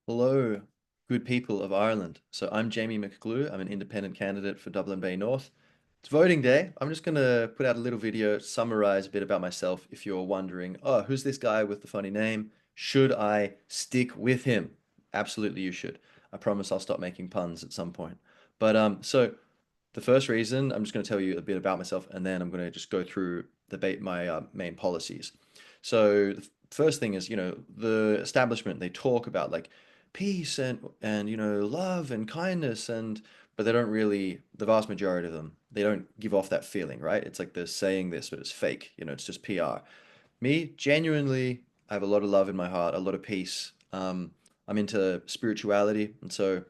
Hello, good people of Ireland. So I'm Jamie McGlue. I'm an independent candidate for Dublin Bay North. It's voting day. I'm just going to put out a little video, summarize a bit about myself if you're wondering, oh, who's this guy with the funny name? Should I stick with him? Absolutely, you should. I promise I'll stop making puns at some point. So the first reason, I'm just going to tell you a bit about myself, and then I'm going to just go through my main policies. So the first thing is, the establishment, they talk about like peace and love and kindness but they don't really, the vast majority of them, they don't give off that feeling, right? It's like they're saying this, but it's fake. It's just PR. Me, genuinely, I have a lot of love in my heart, a lot of peace. I'm into spirituality, and so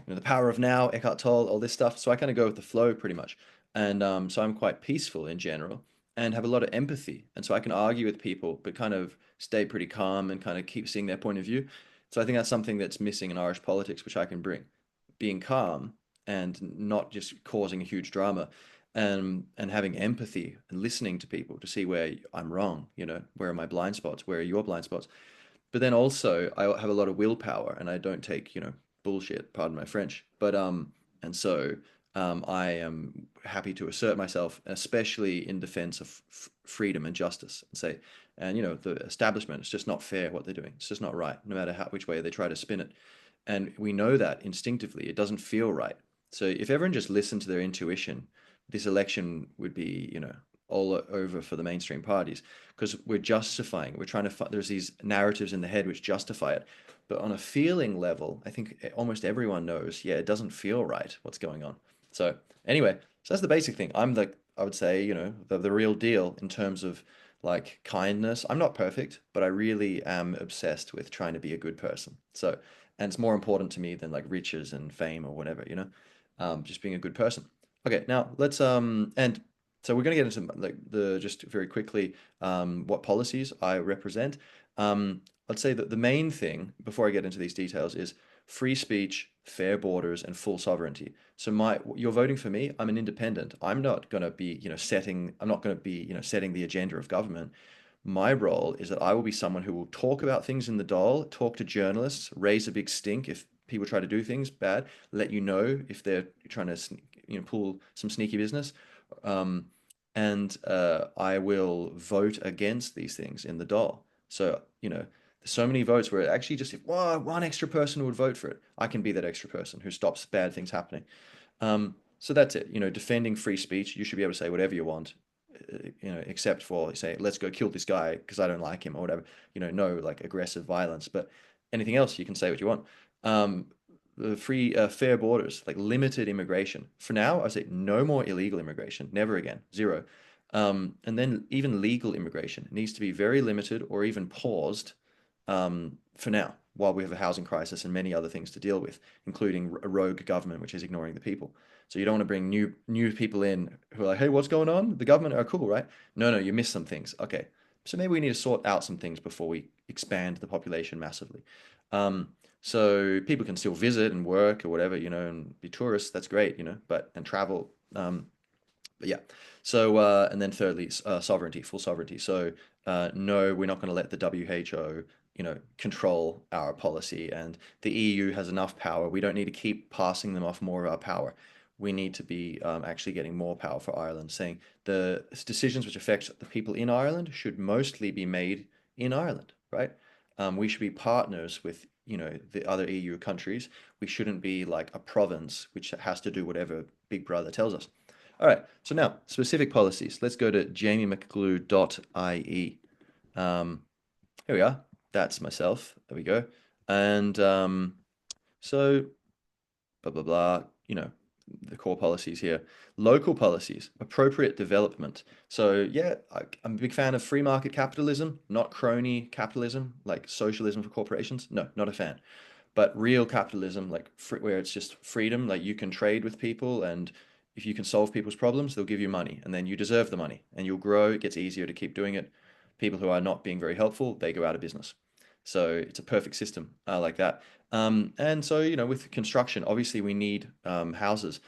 the power of now, Eckhart Tolle, all this stuff. So I kind of go with the flow pretty much, and so I'm quite peaceful in general, and have a lot of empathy, and so I can argue with people, but kind of stay pretty calm and kind of keep seeing their point of view. So I think that's something that's missing in Irish politics, which I can bring, being calm and not just causing a huge drama and having empathy and listening to people to see where I'm wrong, where are my blind spots, where are your blind spots. But then also I have a lot of willpower and I don't take, bullshit, pardon my French. And so I am happy to assert myself, especially in defense of freedom and justice, and say, and the establishment, it's just not fair what they're doing. It's just not right, no matter which way they try to spin it. And we know that instinctively, it doesn't feel right. So if everyone just listened to their intuition, this election would be, all over for the mainstream parties because we're justifying, we're trying to, there's these narratives in the head which justify it. But on a feeling level, I think almost everyone knows, yeah, it doesn't feel right what's going on. So anyway, so that's the basic thing. I would say, the real deal in terms of like kindness. I'm not perfect, but I really am obsessed with trying to be a good person. So, and it's more important to me than like riches and fame or whatever, just being a good person. Okay, now and so we're going to get into like the just very quickly what policies I represent. I'd say that the main thing before I get into these details is free speech, fair borders, and full sovereignty. So you're voting for me. I'm an independent. I'm not going to be, setting. I'm not going to be, setting the agenda of government. My role is that I will be someone who will talk about things in the doll, talk to journalists, raise a big stink if people try to do things bad, let you know if they're trying to, pull some sneaky business. Um, and I will vote against these things in the doll. So, there's so many votes where it actually just if one extra person would vote for it, I can be that extra person who stops bad things happening. So that's it. Defending free speech, you should be able to say whatever you want, except for say, let's go kill this guy because I don't like him or whatever. No like aggressive violence, but anything else you can say what you want. Um, the free, fair borders, like limited immigration. For now, I say no more illegal immigration, never again, zero. And then even legal immigration needs to be very limited or even paused for now, while we have a housing crisis and many other things to deal with, including a rogue government which is ignoring the people. So you don't want to bring new people in who are like, hey, what's going on? The government are cool, right? No, you missed some things. Okay, so maybe we need to sort out some things before we expand the population massively. So people can still visit and work or whatever, and be tourists. That's great, and travel. But yeah. So and then thirdly, sovereignty, full sovereignty. So no, we're not going to let the WHO, control our policy, and the EU has enough power. We don't need to keep passing them off more of our power. We need to be actually getting more power for Ireland, saying the decisions which affect the people in Ireland should mostly be made in Ireland, right? We should be partners with, the other EU countries. We shouldn't be like a province which has to do whatever Big Brother tells us. All right, so now specific policies. Let's go to jamiemcglue.ie. Um, Here we are. That's myself. There we go. And so, blah, blah, blah, the core policies here. Local policies, appropriate development. So, yeah, I'm a big fan of free market capitalism, not crony capitalism, like socialism for corporations. No, not a fan. But real capitalism, like where it's just freedom, like you can trade with people, and if you can solve people's problems, they'll give you money, and then you deserve the money, and you'll grow. It gets easier to keep doing it. People who are not being very helpful, they go out of business. So it's a perfect system like that. And so, with construction, obviously we need houses,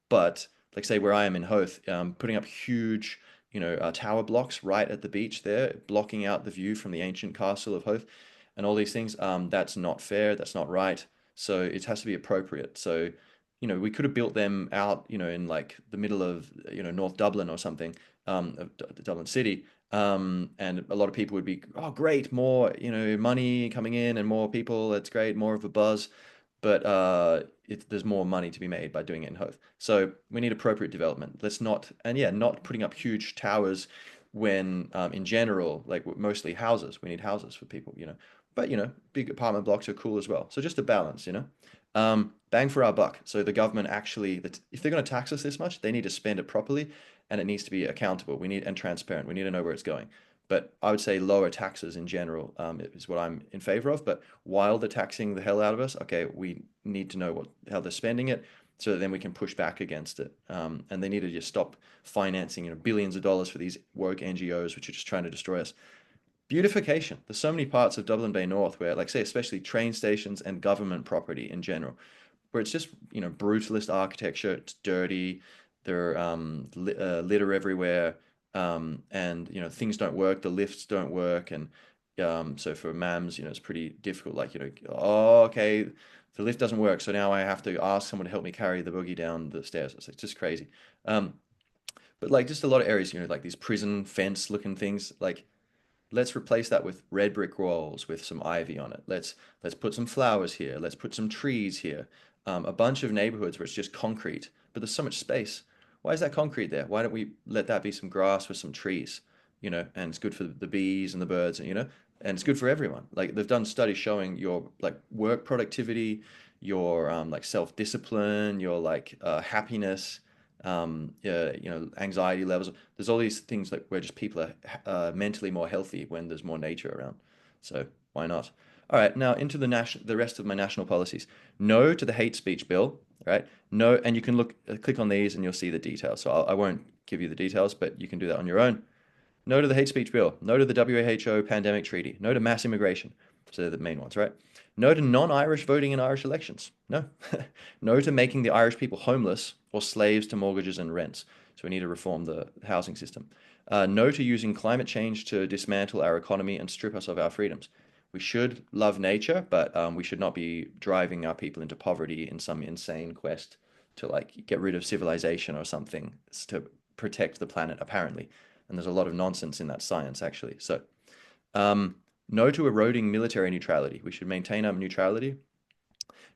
but like say where I am in Hoth, putting up huge, tower blocks right at the beach there, blocking out the view from the ancient castle of Hoth. and all these things. That's not fair. That's not right. So it has to be appropriate. So, we could have built them out, in like the middle of, North Dublin or something, of Dublin City. And a lot of people would be, oh, great, more, money coming in and more people. That's great, more of a buzz. But there's more money to be made by doing it in Hove. So we need appropriate development. Let's not, and yeah, not putting up huge towers when, in general, like mostly houses. We need houses for people, But big apartment blocks are cool as well. So just a balance. Bang for our buck. So the government actually, if they're going to tax us this much, they need to spend it properly, and it needs to be accountable. We need and transparent. We need to know where it's going. But I would say lower taxes in general, is what I'm in favor of. But while they're taxing the hell out of us, okay, we need to know how they're spending it, so that then we can push back against it. And they need to just stop financing, billions of dollars for these woke NGOs which are just trying to destroy us. Beautification. There's so many parts of Dublin Bay North where, like, say, especially train stations and government property in general, where it's just, brutalist architecture. It's dirty. There are litter everywhere, and things don't work. The lifts don't work, and so for mams, it's pretty difficult. Like, oh, okay, the lift doesn't work, so now I have to ask someone to help me carry the boogie down the stairs. It's like just crazy. Um, but like just a lot of areas, like these prison fence looking things, like let's replace that with red brick walls with some ivy on it. Let's put some flowers here. Let's put some trees here. A bunch of neighborhoods where it's just concrete, but there's so much space. Why is that concrete there? Why don't we let that be some grass with some trees? And it's good for the bees and the birds, and it's good for everyone. Like they've done studies showing your like work productivity, your like self-discipline, your like happiness, anxiety levels. There's all these things like where just people are mentally more healthy when there's more nature around. So why not? All right, now into the rest of my national policies. No to the hate speech bill, right? No, and you can click on these and you'll see the details. So I won't give you the details, but you can do that on your own. No to the hate speech bill. No to the WHO pandemic treaty. No to mass immigration. So they're the main ones, right? No to non-Irish voting in Irish elections. No. No to making the Irish people homeless or slaves to mortgages and rents. So we need to reform the housing system. No to using climate change to dismantle our economy and strip us of our freedoms. We should love nature, but we should not be driving our people into poverty in some insane quest to like get rid of civilization or something to protect the planet, apparently. And there's a lot of nonsense in that science, actually. So, um, no to eroding military neutrality. We should maintain our neutrality.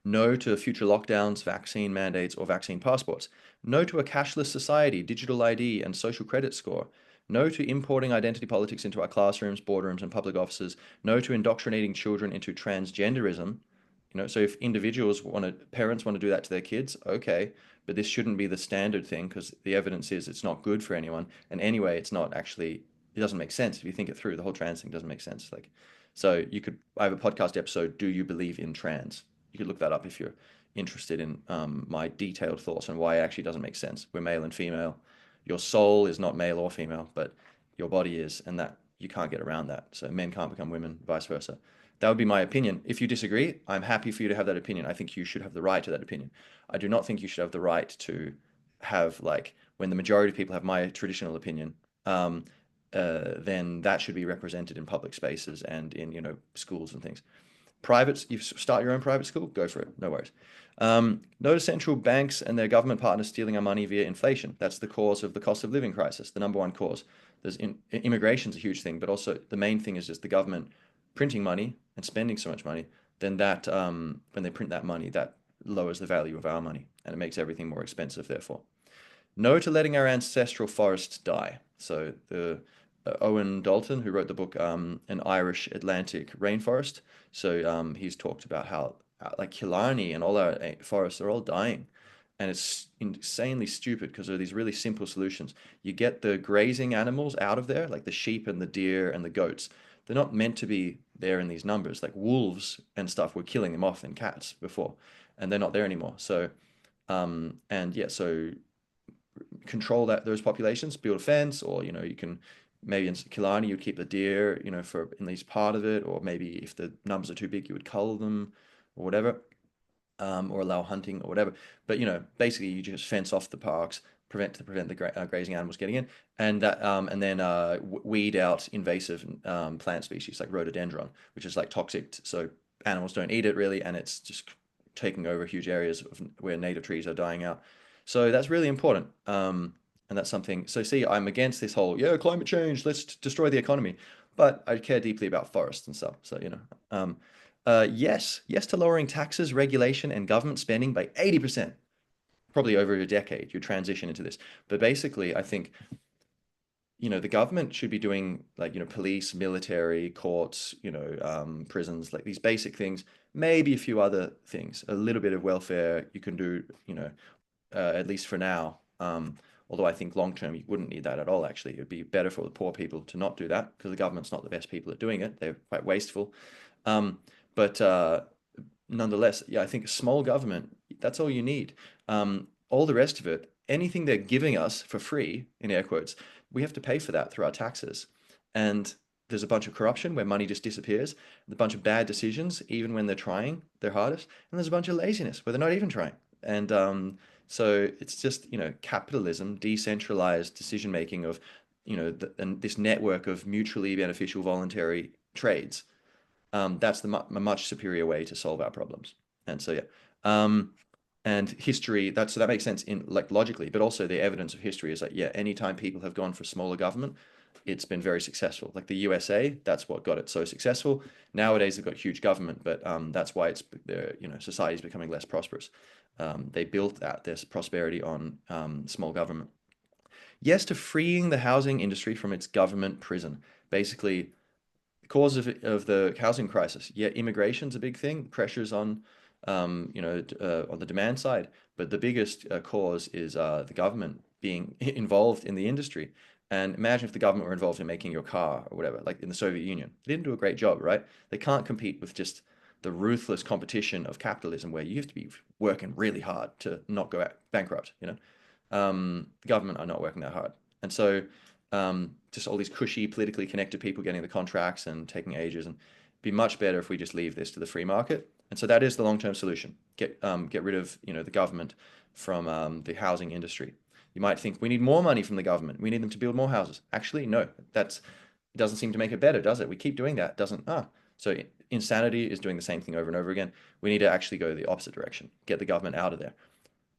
No to future lockdowns, vaccine mandates, or vaccine passports. No to a cashless society, digital ID, and social credit score. No to importing identity politics into our classrooms, boardrooms, and public offices. No to indoctrinating children into transgenderism. So if parents want to do that to their kids, okay, but this shouldn't be the standard thing because the evidence is it's not good for anyone. And anyway, it doesn't make sense if you think it through. The whole trans thing doesn't make sense. Like, so I have a podcast episode, Do You Believe in Trans? You could look that up if you're interested in my detailed thoughts on why it actually doesn't make sense. We're male and female. Your soul is not male or female, but your body is, and that you can't get around that. So men can't become women, vice versa. That would be my opinion. If you disagree, I'm happy for you to have that opinion. I think you should have the right to that opinion. I do not think you should have the right to have, like, when the majority of people have my traditional opinion, um, then that should be represented in public spaces and in, schools and things. You start your own private school, go for it. No worries. No to central banks and their government partners stealing our money via inflation. That's the cause of the cost of living crisis, the number one cause. Immigration's a huge thing, but also the main thing is just the government printing money and spending so much money. Then when they print that money, that lowers the value of our money and it makes everything more expensive, therefore. No to letting our ancestral forests die. So the Owen Dalton, who wrote the book An Irish Atlantic Rainforest, so he's talked about how like Killarney and all our forests are all dying. And it's insanely stupid because there are these really simple solutions. You get the grazing animals out of there, like the sheep and the deer and the goats. They're not meant to be there in these numbers. Like wolves and stuff were killing them off and cats before, and they're not there anymore. So, and yeah, so control those populations, build a fence, or you can maybe in Killarney you'd keep the deer, for at least part of it, or maybe if the numbers are too big, you would cull them or whatever, or allow hunting or whatever. But basically you just fence off the parks, prevent the grazing animals getting in, and that and then weed out invasive plant species like rhododendron, which is like toxic, so animals don't eat it really, and it's just taking over huge areas of where native trees are dying out. So that's really important. And that's something. So see, I'm against this whole yeah climate change. Let's destroy the economy, but I care deeply about forests and stuff. So yes to lowering taxes, regulation, and government spending by 80%. Probably over a decade, you transition into this. But basically, I think the government should be doing like police, military, courts, prisons, like these basic things. Maybe a few other things. A little bit of welfare you can do, at least for now. Although I think long term you wouldn't need that at all, actually. It would be better for the poor people to not do that because the government's not the best people at doing it. They're quite wasteful. Um, but nonetheless, yeah, I think small government, that's all you need. All the rest of it, anything they're giving us for free, in air quotes, we have to pay for that through our taxes. And there's a bunch of corruption where money just disappears, a bunch of bad decisions, even when they're trying their hardest, and there's a bunch of laziness where they're not even trying. And so it's just, capitalism, decentralized decision making of, and this network of mutually beneficial voluntary trades. That's a much superior way to solve our problems. And so, yeah. Um, and history, that makes sense in like logically, but also the evidence of history is like, yeah, anytime people have gone for smaller government, it's been very successful. Like the USA, that's what got it so successful. Nowadays, they've got huge government, but that's why it's their society is becoming less prosperous. They built that this prosperity on small government. Yes to freeing the housing industry from its government prison. Basically, cause of the housing crisis. Yeah, immigration's a big thing, pressures on the demand side, but the biggest cause is the government being involved in the industry. And imagine if the government were involved in making your car or whatever, like in the Soviet Union. They didn't do a great job, right? They can't compete with just the ruthless competition of capitalism where you have to be working really hard to not go out bankrupt. The government are not working that hard. And so just all these cushy, politically connected people getting the contracts and taking ages, and it'd be much better if we just leave this to the free market. And so that is the long-term solution. Get rid of the government from the housing industry. You might think we need more money from the government. We need them to build more houses. Actually, no, it doesn't seem to make it better, does it? We keep doing that, doesn't so insanity is doing the same thing over and over again. We need to actually go the opposite direction. Get the government out of there.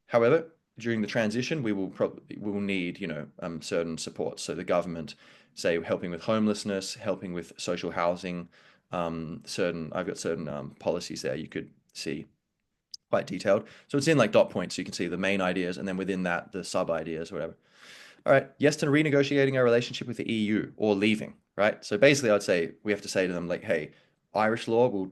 However, during the transition, we will need certain supports. So the government, say, helping with homelessness, helping with social housing. I've got certain policies there you could see quite detailed. So it's in like dot points. So you can see the main ideas, and then within that the sub ideas, or whatever. All right, yes to renegotiating our relationship with the EU or leaving, right? So basically, I'd say we have to say to them, like, hey, Irish law will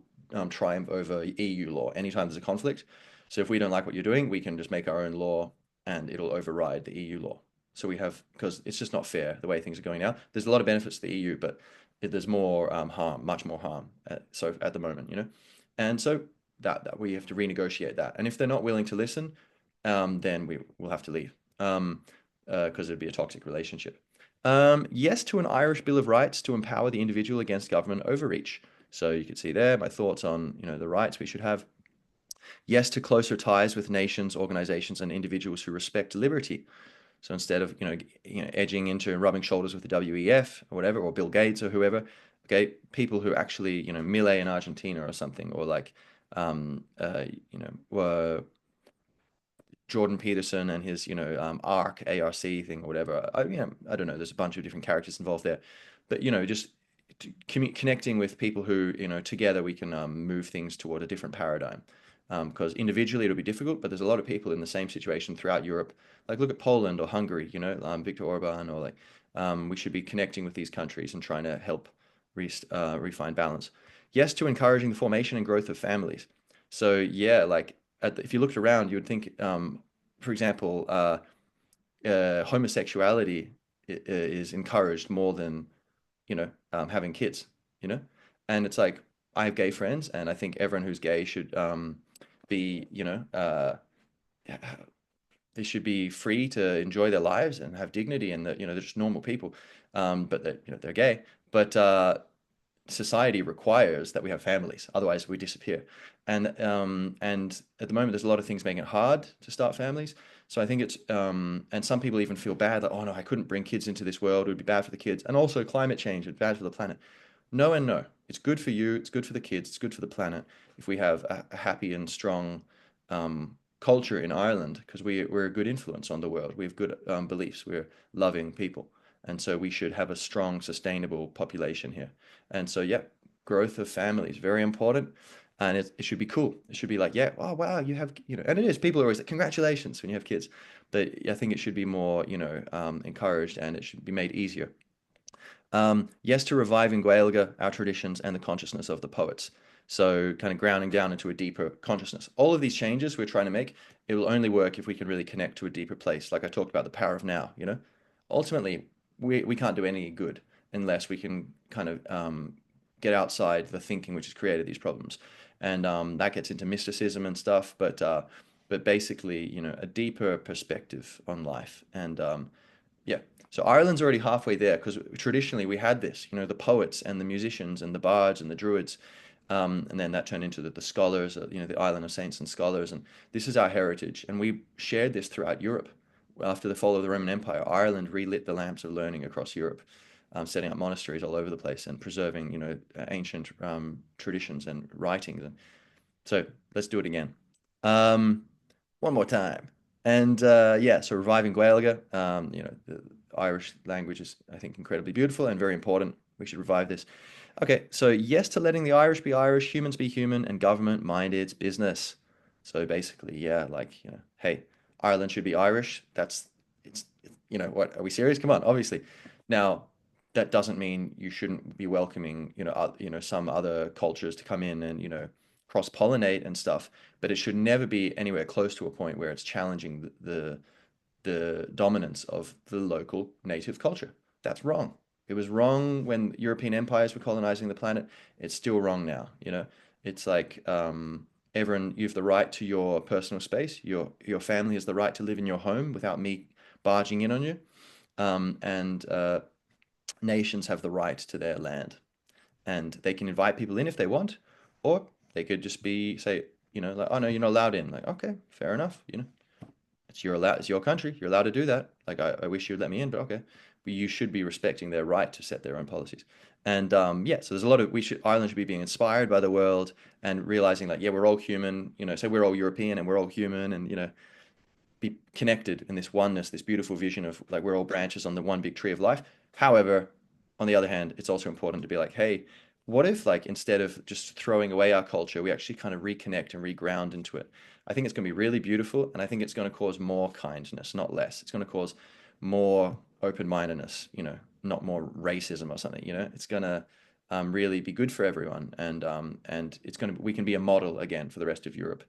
triumph over EU law anytime there's a conflict. So if we don't like what you're doing, we can just make our own law and it'll override the EU law. So because it's just not fair the way things are going now. There's a lot of benefits to the EU, but there's more harm, much more harm. So at the moment. And so that we have to renegotiate that. And if they're not willing to listen, then we will have to leave. Because it'd be a toxic relationship. Yes to an Irish Bill of Rights to empower the individual against government overreach. So you can see there my thoughts on the rights we should have. Yes to closer ties with nations, organizations, and individuals who respect liberty. So instead of edging into and rubbing shoulders with the WEF or whatever, or Bill Gates or whoever, okay, people who actually Milei in Argentina or something, or like were Jordan Peterson and his, ARC thing or whatever. I don't know. There's a bunch of different characters involved there, but just connecting with people who, together we can move things toward a different paradigm. Because individually it'll be difficult, but there's a lot of people in the same situation throughout Europe. Like look at Poland or Hungary, Viktor Orban, or like we should be connecting with these countries and trying to help refine balance. Yes, to encouraging the formation and growth of families. So yeah, like if you looked around, you would think, for example, homosexuality is encouraged more than having kids. You know, and it's like I have gay friends, and I think everyone who's gay should be they should be free to enjoy their lives and have dignity, and that they're just normal people, but that they're gay. But society requires that we have families, otherwise we disappear. And at the moment, there's a lot of things making it hard to start families. So I think it's and some people even feel bad that, oh no, I couldn't bring kids into this world. It would be bad for the kids, and also climate change. It's bad for the planet. No and no. It's good for you. It's good for the kids. It's good for the planet if we have a happy and strong culture in Ireland, because we're a good influence on the world. We have good beliefs. We're loving people, and so we should have a strong, sustainable population here. And so, yeah, growth of families very important, and it should be cool. It should be like, yeah, oh wow, you have, and it is. People are always like, congratulations when you have kids, but I think it should be more, encouraged, and it should be made easier. Yes to reviving Gaeilge, our traditions, and the consciousness of the poets. So kind of grounding down into a deeper consciousness. All of these changes we're trying to make, it will only work if we can really connect to a deeper place. Like I talked about the power of now. Ultimately, we can't do any good unless we can kind of get outside the thinking which has created these problems. And that gets into mysticism and stuff, but basically, a deeper perspective on life. And yeah. So Ireland's already halfway there because traditionally we had this, the poets and the musicians and the bards and the druids. And then that turned into the scholars, the island of saints and scholars. And this is our heritage. And we shared this throughout Europe. After the fall of the Roman Empire, Ireland relit the lamps of learning across Europe, setting up monasteries all over the place and preserving, ancient traditions and writings. And so let's do it again. Um, one more time. And yeah, so reviving Gaeilge, the Irish language is, I think, incredibly beautiful and very important. We should revive this. Okay, so yes to letting the Irish be Irish, humans be human, and government mind its business. So basically, yeah, like, hey, Ireland should be Irish. What, are we serious? Come on, obviously. Now, that doesn't mean you shouldn't be welcoming, some other cultures to come in and, cross-pollinate and stuff, but it should never be anywhere close to a point where it's challenging the dominance of the local native culture. That's wrong. It was wrong when European empires were colonizing the planet. It's still wrong now. It's like everyone, you have the right to your personal space. Your family has the right to live in your home without me barging in on you. And nations have the right to their land, and they can invite people in if they want, or they could just be say, like, oh no, you're not allowed in. Like, okay, fair enough. It's your country. You're allowed to do that. Like, I wish you'd let me in, but okay. But you should be respecting their right to set their own policies. And yeah, so there's a lot of Ireland should be being inspired by the world and realizing like, yeah, we're all human. Say we're all European and we're all human, and be connected in this oneness, this beautiful vision of like we're all branches on the one big tree of life. However, on the other hand, it's also important to be like, hey, what if like instead of just throwing away our culture, we actually kind of reconnect and reground into it? I think it's going to be really beautiful, and I think it's going to cause more kindness, not less. It's going to cause more open-mindedness, not more racism or something. It's going to really be good for everyone, and we can be a model again for the rest of Europe.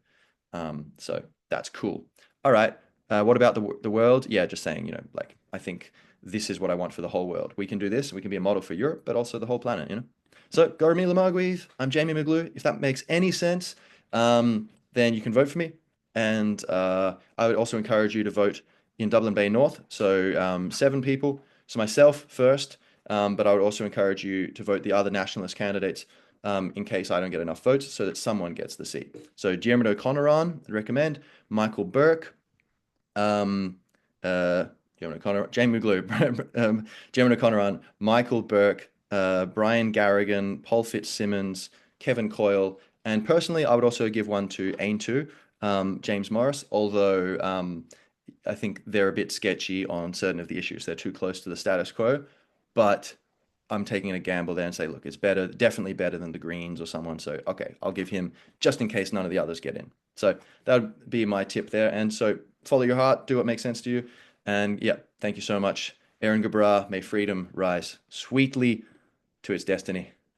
So that's cool. All right. What about the world? Yeah, just saying, like I think this is what I want for the whole world. We can do this. We can be a model for Europe, but also the whole planet. So, Gormila Margweave, I'm Jamie McGlue. If that makes any sense, then you can vote for me. And I would also encourage you to vote in Dublin Bay North. So, 7 people. So, myself first, but I would also encourage you to vote the other nationalist candidates in case I don't get enough votes so that someone gets the seat. So, Diarmuid O'Connor I'd recommend, Michael Burke, um, Diarmuid O'Connor, Jamie McGlue, Diarmuid O'Connor Michael Burke, Brian Garrigan, Paul Fitzsimmons, Kevin Coyle, and personally, I would also give one to Aintu, James Morris, although I think they're a bit sketchy on certain of the issues. They're too close to the status quo, but I'm taking a gamble there and say, look, it's better, definitely better than the Greens or someone. So, okay, I'll give him just in case none of the others get in. So that would be my tip there. And so follow your heart, do what makes sense to you. And yeah, thank you so much. Aaron Gabra, may freedom rise sweetly to its destiny.